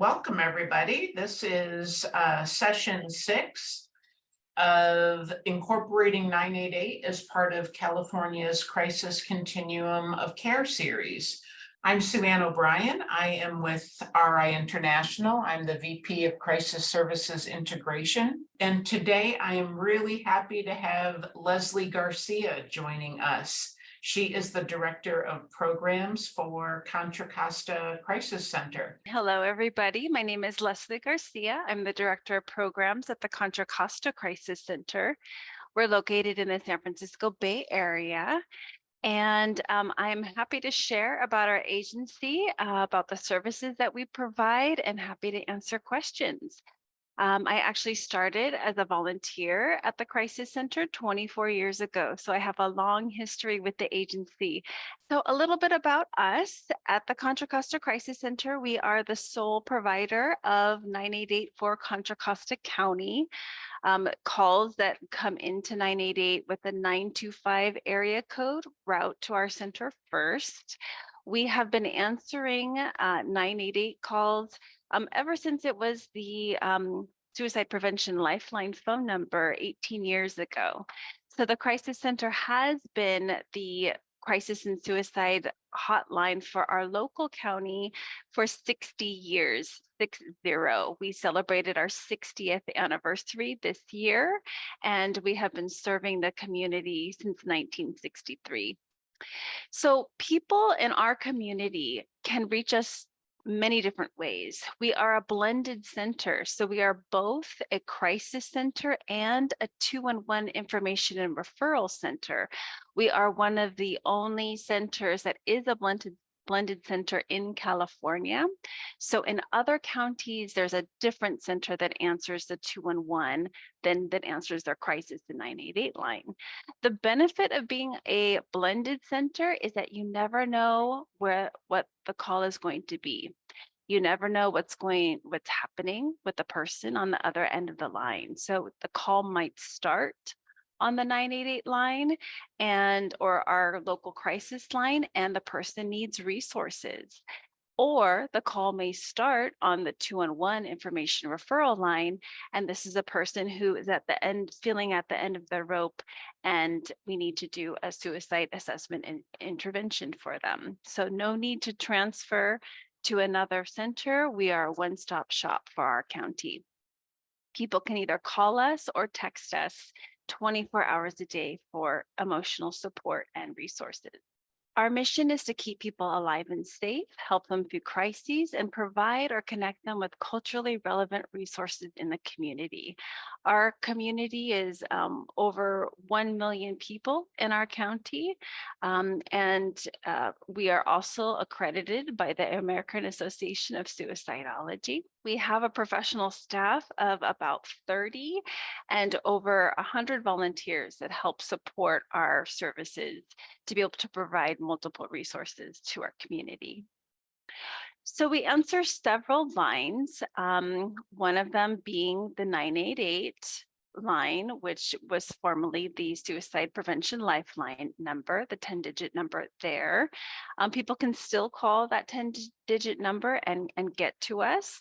Welcome, everybody. This is session 6 of incorporating 988 as part of California's Crisis Continuum of Care series. I'm Sue-Ann O'Brien. I am with RI International. I'm the VP of Crisis Services Integration. And today I am really happy to have Leslie Garcia joining us. She is the Director of Programs for Contra Costa Crisis Center. Hello, everybody. My name is Leslie Garcia. I'm the Director of Programs at the Contra Costa Crisis Center. We're located in the San Francisco Bay Area. And I'm happy to share about our agency, about the services that we provide, and happy to answer questions. I actually started as a volunteer at the Crisis Center 24 years ago, so I have a long history with the agency. So a little bit about us. At the Contra Costa Crisis Center, we are the sole provider of 988 for Contra Costa County. Calls that come into 988 with a 925 area code route to our center first. We have been answering 988 calls ever since it was the Suicide Prevention Lifeline phone number 18 years ago. So the Crisis Center has been the crisis and suicide hotline for our local county for 60 years, 60. We celebrated our 60th anniversary this year, and we have been serving the community since 1963. So people in our community can reach us many different ways. We are a blended center, so we are both a crisis center and a 211 information and referral center. We are one of the only centers that is a blended center in California. So in other counties, there's a different center that answers the 211 than that answers their crisis the 988 line. The benefit of being a blended center is that you never know what the call is going to be. You never know what's happening with the person on the other end of the line. So the call might start on the 988 line or our local crisis line, and the person needs resources. Or the call may start on the 211 information referral line, and this is a person who is feeling at the end of the rope, and we need to do a suicide assessment and intervention for them. So no need to transfer to another center. We are a one-stop shop for our county. People can either call us or text us 24 hours a day for emotional support and resources. Our mission is to keep people alive and safe, help them through crises, and provide or connect them with culturally relevant resources in the community. Our community is over 1 million people in our county, and we are also accredited by the American Association of Suicidology. We have a professional staff of about 30 and over 100 volunteers that help support our services to be able to provide multiple resources to our community. So we answer several lines, one of them being the 988 line, which was formerly the Suicide Prevention Lifeline number, the 10-digit number there. People can still call that 10-digit number and get to us.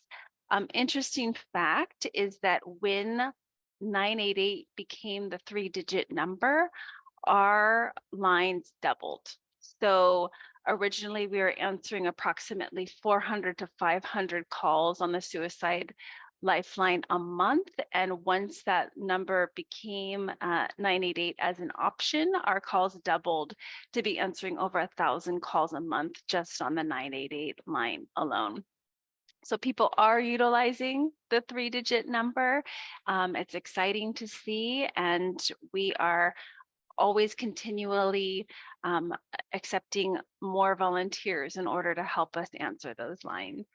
Interesting fact is that when 988 became the 3-digit number, our lines doubled. So originally we were answering approximately 400 to 500 calls on the suicide lifeline a month. And once that number became 988 as an option, our calls doubled to be answering over 1,000 calls a month just on the 988 line alone. So people are utilizing the 3-digit number. It's exciting to see, and we are always continually accepting more volunteers in order to help us answer those lines.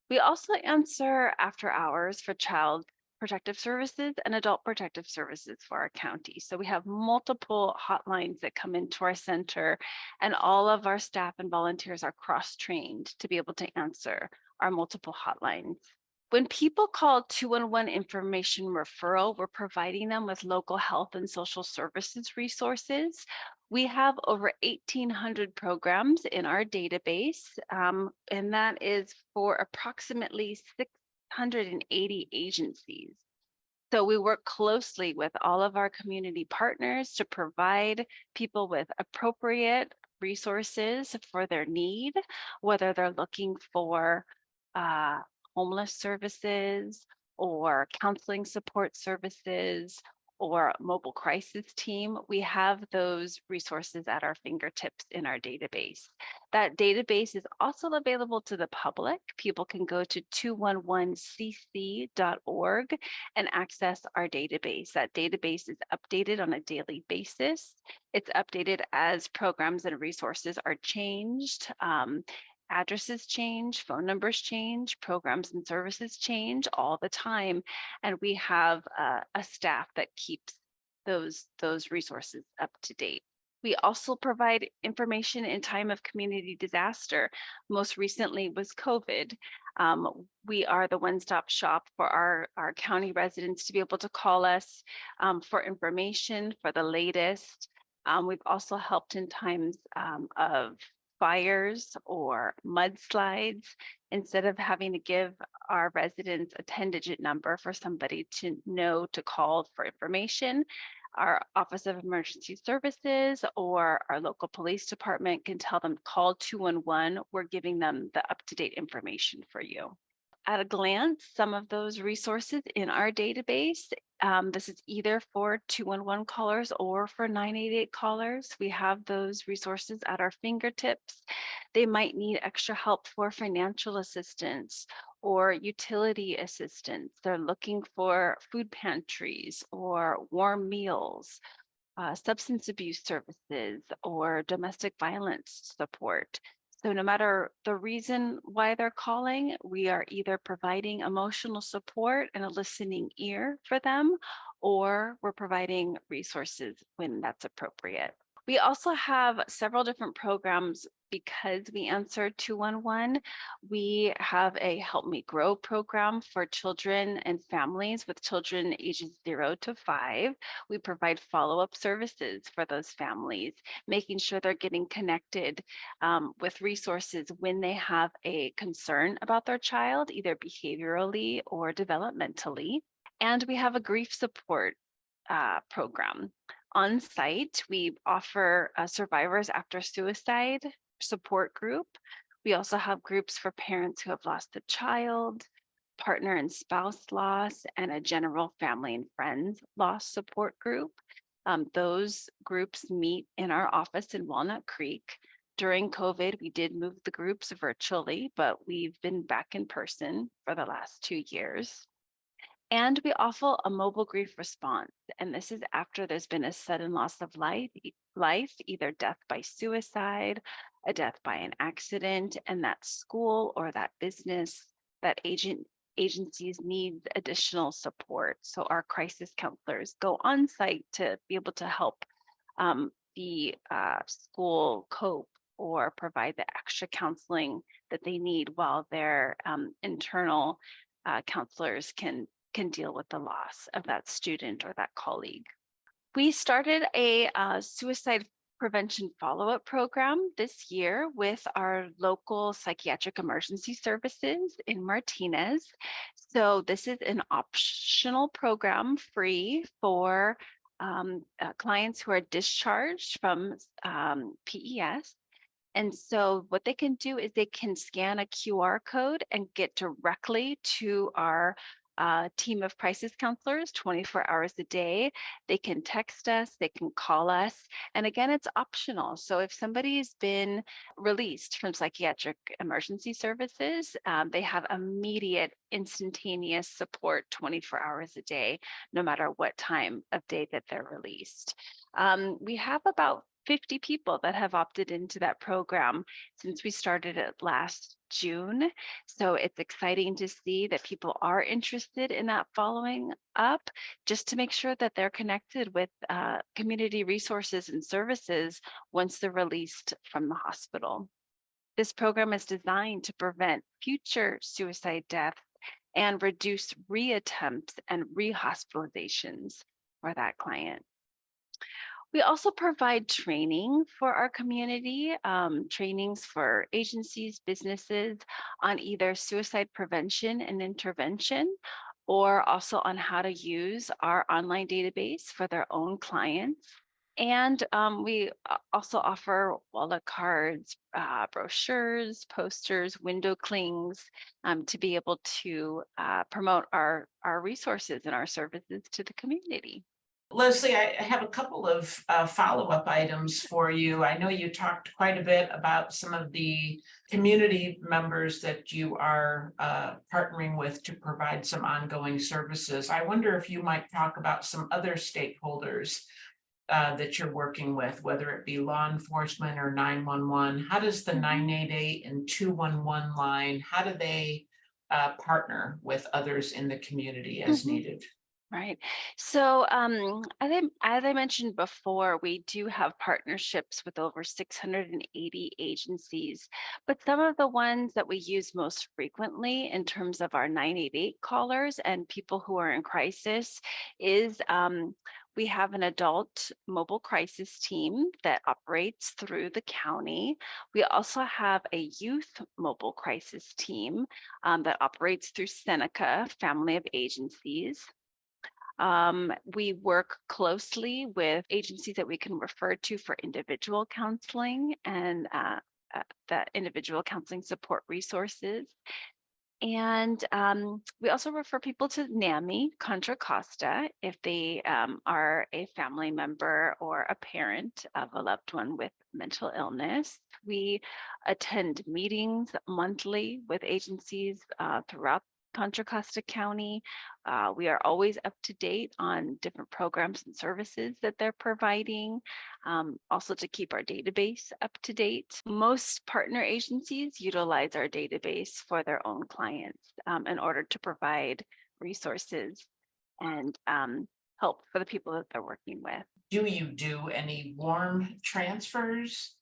We also answer after hours for child protective services and adult protective services for our county. So we have multiple hotlines that come into our center, and all of our staff and volunteers are cross-trained to be able to answer our multiple hotlines. When people call 211 information referral, we're providing them with local health and social services resources. We have over 1,800 programs in our database, and that is for approximately 680 agencies. So we work closely with all of our community partners to provide people with appropriate resources for their need, whether they're looking for uh, homeless services or counseling support services or mobile crisis team. We have those resources at our fingertips in our database. That database is also available to the public. People can go to 211cc.org and access our database. That database is updated on a daily basis. It's updated as programs and resources are changed. Addresses change, phone numbers change, programs and services change all the time. And we have a staff that keeps those resources up to date. We also provide information in time of community disaster. Most recently was COVID. We are the one-stop shop for our county residents to be able to call us for information for the latest. We've also helped in times of fires or mudslides. Instead of having to give our residents a 10-digit number for somebody to know to call for information, our Office of Emergency Services or our local police department can tell them call 211. We're giving them the up-to-date information for you. At a glance, some of those resources in our database, this is either for 211 callers or for 988 callers. We have those resources at our fingertips. They might need extra help for financial assistance or utility assistance. They're looking for food pantries or warm meals, substance abuse services, or domestic violence support. So no matter the reason why they're calling, we are either providing emotional support and a listening ear for them, or we're providing resources when that's appropriate. We also have several different programs because we answer 211. We have a Help Me Grow program for children and families with children ages 0 to 5. We provide follow-up services for those families, making sure they're getting connected with resources when they have a concern about their child, either behaviorally or developmentally. And we have a grief support program. On site, we offer survivors after suicide support group. We also have groups for parents who have lost a child, partner and spouse loss, and a general family and friends loss support group. Those groups meet in our office in Walnut Creek. During COVID, we did move the groups virtually, but we've been back in person for the last 2 years. And we offer a mobile grief response. And this is after there's been a sudden loss of life, either death by suicide, a death by an accident, and that school or that business, that agencies need additional support. So our crisis counselors go on site to be able to help the school cope or provide the extra counseling that they need while their internal counselors can deal with the loss of that student or that colleague. We started a suicide prevention follow-up program this year with our local psychiatric emergency services in Martinez. So this is an optional program free for clients who are discharged from PES. And so what they can do is they can scan a QR code and get directly to our team of crisis counselors 24 hours a day. They can text us, they can call us. And again, it's optional. So if somebody's been released from psychiatric emergency services, they have immediate, instantaneous support 24 hours a day, no matter what time of day that they're released. We have about 50 people that have opted into that program since we started it last June. So it's exciting to see that people are interested in that following up, just to make sure that they're connected with community resources and services once they're released from the hospital. This program is designed to prevent future suicide deaths and reduce reattempts and rehospitalizations for that client. We also provide training for our community, trainings for agencies, businesses on either suicide prevention and intervention, or also on how to use our online database for their own clients. And we also offer wallet cards, brochures, posters, window clings to be able to promote our resources and our services to the community. Leslie, I have a couple of follow-up items for you. I know you talked quite a bit about some of the community members that you are partnering with to provide some ongoing services. I wonder if you might talk about some other stakeholders that you're working with, whether it be law enforcement or 911. How does the 988 and 211 line, how do they partner with others in the community as Mhm. needed? Right. So, as I mentioned before, we do have partnerships with over 680 agencies, but some of the ones that we use most frequently in terms of our 988 callers and people who are in crisis is we have an adult mobile crisis team that operates through the county. We also have a youth mobile crisis team that operates through Seneca Family of Agencies. We work closely with agencies that we can refer to for individual counseling and the individual counseling support resources. And we also refer people to NAMI, Contra Costa, if they are a family member or a parent of a loved one with mental illness. We attend meetings monthly with agencies throughout Contra Costa County. We are always up to date on different programs and services that they're providing, also to keep our database up to date. Most partner agencies utilize our database for their own clients in order to provide resources and help for the people that they're working with. Do you do any warm transfers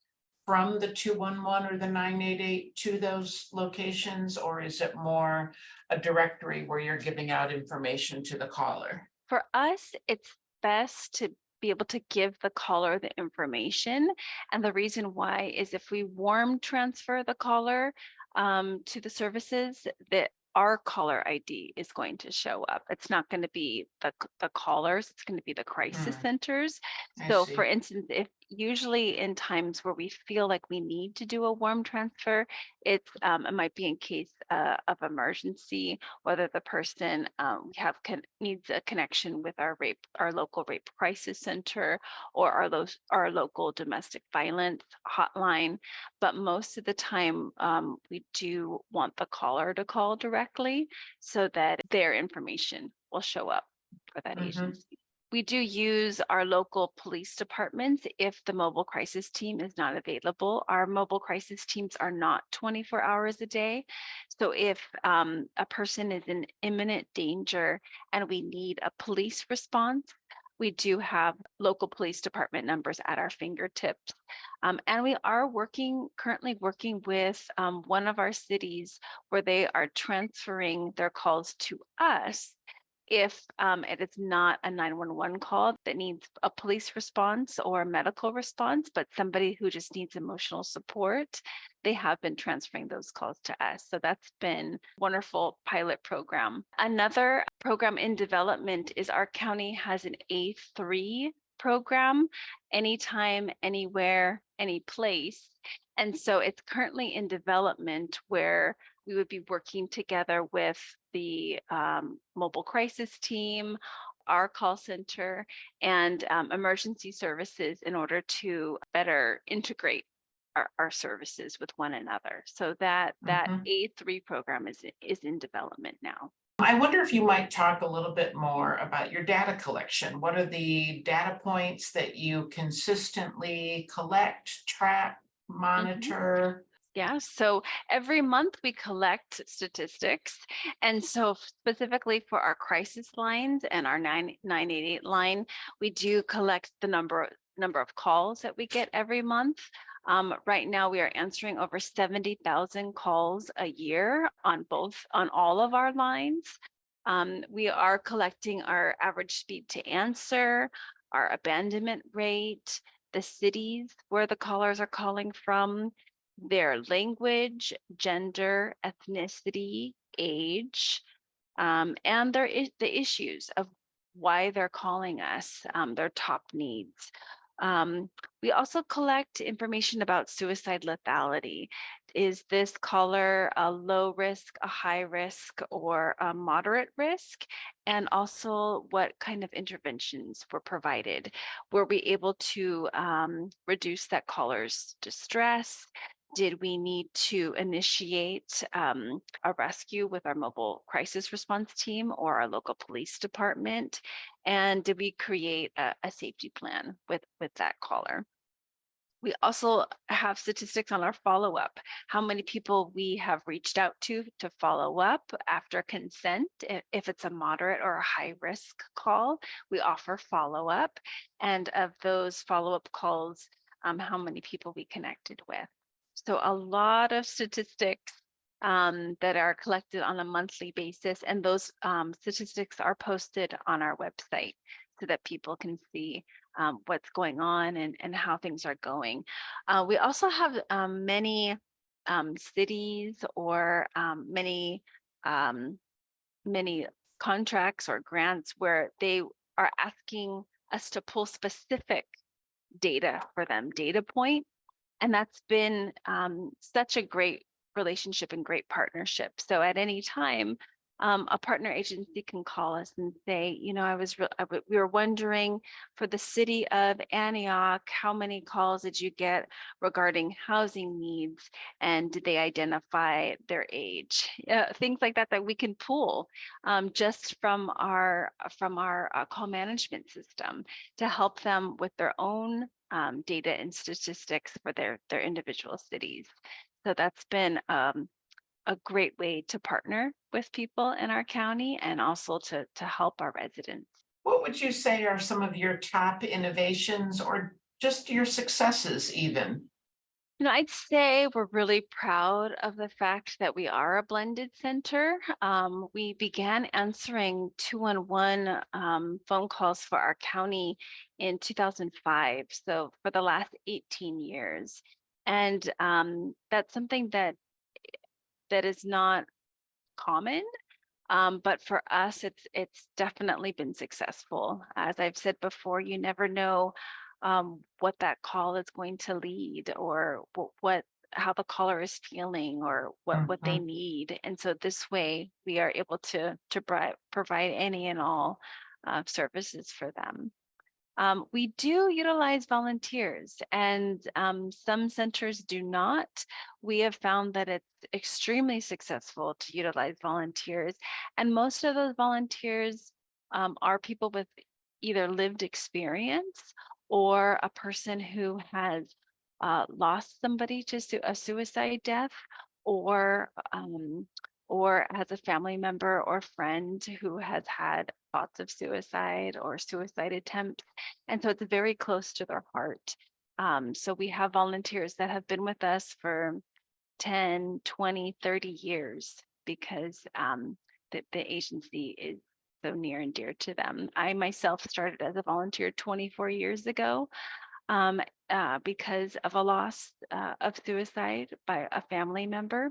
from the 211 or the 988 to those locations, or is it more a directory where you're giving out information to the caller? For us, it's best to be able to give the caller the information. And the reason why is if we warm transfer the caller to the services, that our caller ID is going to show up. It's not going to be the callers, it's going to be the crisis centers. I So for see. instance, if usually in times where we feel like we need to do a warm transfer, it might be in case of emergency, whether the person we have needs a connection with our local rape crisis center, or our local domestic violence hotline. But most of the time, we do want the caller to call directly so that their information will show up for that Mhm. agency. We do use our local police departments if the mobile crisis team is not available. Our mobile crisis teams are not 24 hours a day. So if a person is in imminent danger and we need a police response, we do have local police department numbers at our fingertips. And we are currently working with one of our cities where they are transferring their calls to us if it is not a 911 call that needs a police response or a medical response, but somebody who just needs emotional support, they have been transferring those calls to us. So that's been a wonderful pilot program. Another program in development is our county has an A3 program, anytime, anywhere, any place. And so it's currently in development where we would be working together with the mobile crisis team, our call center, and emergency services in order to better integrate our services with one another. So that Mhm. A3 program is in development now. I wonder if you might talk a little bit more about your data collection. What are the data points that you consistently collect, track, Mhm. monitor? Yeah, so every month we collect statistics. And so specifically for our crisis lines and our 988 line, we do collect the number of calls that we get every month. Right now we are answering over 70,000 calls a year on all of our lines. We are collecting our average speed to answer, our abandonment rate, the cities where the callers are calling from, their language, gender, ethnicity, age, and the issues of why they're calling us, their top needs. We also collect information about suicide lethality. Is this caller a low risk, a high risk, or a moderate risk? And also what kind of interventions were provided? Were we able to reduce that caller's distress? Did we need to initiate a rescue with our mobile crisis response team or our local police department? And did we create a safety plan with that caller? We also have statistics on our follow-up, how many people we have reached out to follow up after consent. If it's a moderate or a high risk call, we offer follow-up. And of those follow-up calls, how many people we connected with. So a lot of statistics that are collected on a monthly basis, and those statistics are posted on our website so that people can see what's going on and how things are going. We also have many cities or many contracts or grants where they are asking us to pull specific data for them, data point. And that's been such a great relationship and great partnership. So at any time, a partner agency can call us and say, you know, we were wondering for the city of Antioch, how many calls did you get regarding housing needs, and did they identify their age? Things like that that we can pull just from our call management system to help them with their own data and statistics for their individual cities. So that's been a great way to partner with people in our county and also to help our residents. What would you say are some of your top innovations or just your successes even? You know, I'd say we're really proud of the fact that we are a blended center. We began answering 211 phone calls for our county in 2005, so for the last 18 years. And that's something that is not common. But for us, it's definitely been successful. As I've said before, you never know what that call is going to lead, or how the caller is feeling, or what they Mhm. need. And so this way, we are able to provide any and all services for them. We do utilize volunteers, and some centers do not. We have found that it's extremely successful to utilize volunteers, and most of those volunteers are people with either lived experience or a person who has lost somebody to a suicide death, or has a family member or friend who has had thoughts of suicide or suicide attempts. And so it's very close to their heart. So we have volunteers that have been with us for 10, 20, 30 years because the agency is so near and dear to them. I myself started as a volunteer 24 years ago because of a loss of suicide by a family member.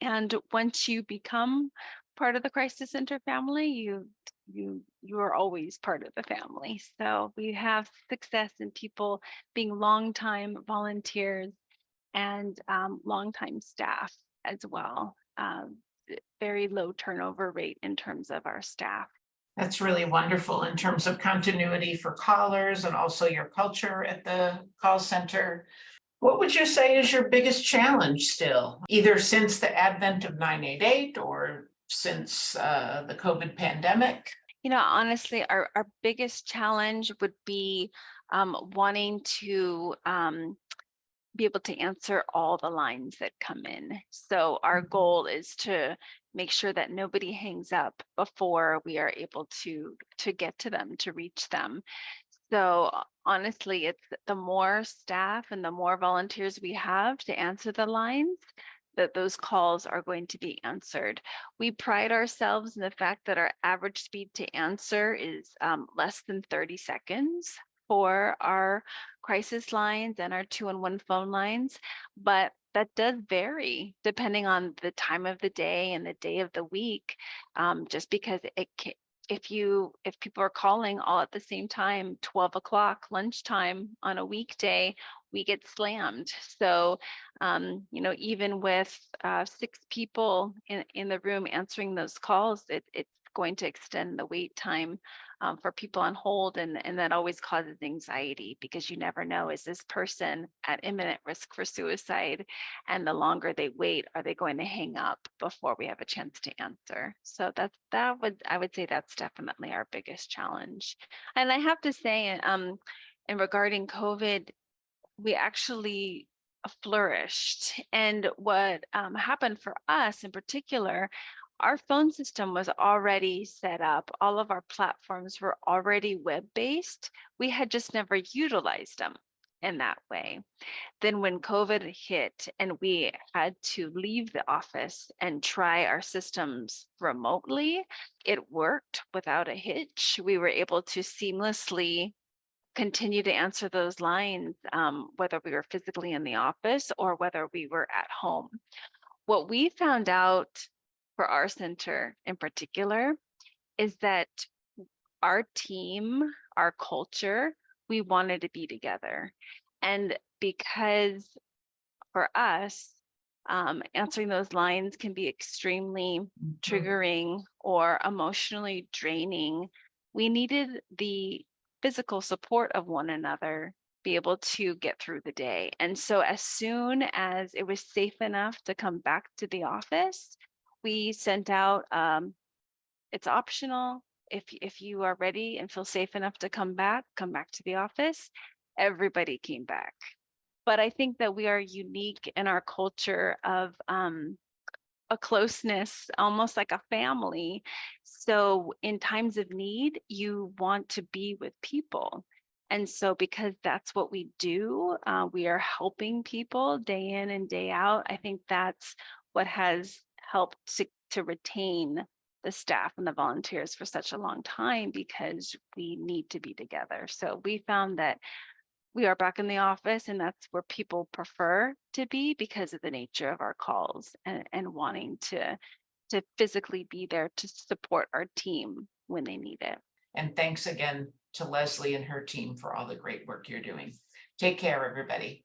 And once you become part of the crisis center family, you are always part of the family. So we have success in people being longtime volunteers and longtime staff as well. Very low turnover rate in terms of our staff. That's really wonderful in terms of continuity for callers and also your culture at the call center. What would you say is your biggest challenge still, either since the advent of 988 or since the COVID pandemic? You know, honestly, our biggest challenge would be wanting to be able to answer all the lines that come in. So our goal is to make sure that nobody hangs up before we are able to get to them, to reach them. So honestly, it's the more staff and the more volunteers we have to answer the lines, that those calls are going to be answered. We pride ourselves in the fact that our average speed to answer is less than 30 seconds for our crisis lines and our 2-in-1 phone lines, but that does vary depending on the time of the day and the day of the week, just because if people are calling all at the same time, 12 o'clock lunchtime on a weekday, we get slammed. So, even with 6 people in the room answering those calls, it's going to extend the wait time for people on hold. And that always causes anxiety because you never know, is this person at imminent risk for suicide? And the longer they wait, are they going to hang up before we have a chance to answer? So I would say that's definitely our biggest challenge. And I have to say, in regarding COVID, we actually flourished. And what happened for us in particular, our phone system was already set up. All of our platforms were already web-based. We had just never utilized them in that way. Then when COVID hit and we had to leave the office and try our systems remotely, it worked without a hitch. We were able to seamlessly continue to answer those lines, whether we were physically in the office or whether we were at home. What we found out for our center in particular is that our team, our culture, we wanted to be together. And because for us, answering those lines can be extremely triggering or emotionally draining, we needed the physical support of one another be able to get through the day. And so as soon as it was safe enough to come back to the office, we sent out, it's optional. If you are ready and feel safe enough to come back to the office. Everybody came back. But I think that we are unique in our culture of a closeness, almost like a family. So in times of need, you want to be with people. And so because that's what we do, we are helping people day in and day out. I think that's what has helped to retain the staff and the volunteers for such a long time, because we need to be together. So we found that we are back in the office, and that's where people prefer to be because of the nature of our calls and wanting to physically be there to support our team when they need it. And thanks again to Leslie and her team for all the great work you're doing. Take care, everybody.